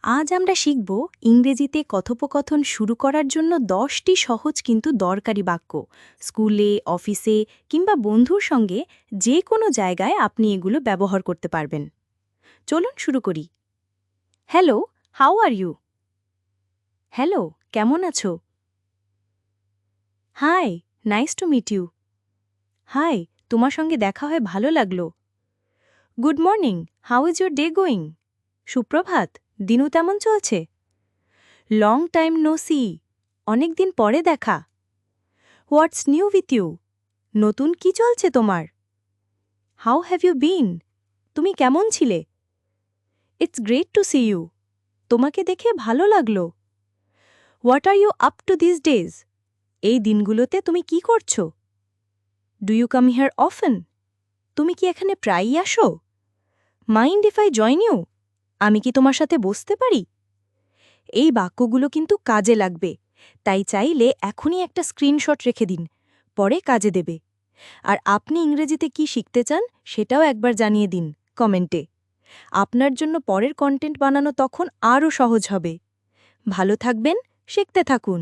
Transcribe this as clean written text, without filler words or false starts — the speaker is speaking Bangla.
আজ আমরা শিখব ইংরেজিতে কথোপকথন শুরু করার জন্য 10টি সহজ কিন্তু দরকারি বাক্য। স্কুলে, অফিসে কিংবা বন্ধুর সঙ্গে যে কোনো জায়গায় আপনি এগুলো ব্যবহার করতে পারবেন। চলুন শুরু করি। Hello, how are you? Hello, কেমন আছো? Hi, nice to meet you. Hi, তোমার সঙ্গে দেখা হয়ে ভালো লাগলো। Good morning, how is your day going? সুপ্রভাত, দিনু তেমন চলছে? লং টাইম নো সি, অনেক দিন পরে দেখা। হোয়াটস নিউ উইথ ইউ, নতুন কি চলছে তোমার? হাউ হ্যাভ ইউ বিন, তুমি কেমন ছিলে? It's great to see you, তোমাকে দেখে ভালো লাগলো। What are you up to these days, এই দিনগুলোতে তুমি কি করছো? Do you come here often, তুমি কি এখানে প্রায়ই আসো? Mind if I join you, আমি কি তোমার সাথে বসতে পারি? এই বাক্যগুলো কিন্তু কাজে লাগবে, তাই চাইলে এখনই একটা স্ক্রিনশট রেখে দিন, পরে কাজে দেবে। আর আপনি ইংরেজিতে কি শিখতে চান সেটাও একবার জানিয়ে দিন কমেন্টে। আপনার জন্য পরের কন্টেন্ট বানানো তখন আরও সহজ হবে। ভালো থাকবেন, শিখতে থাকুন।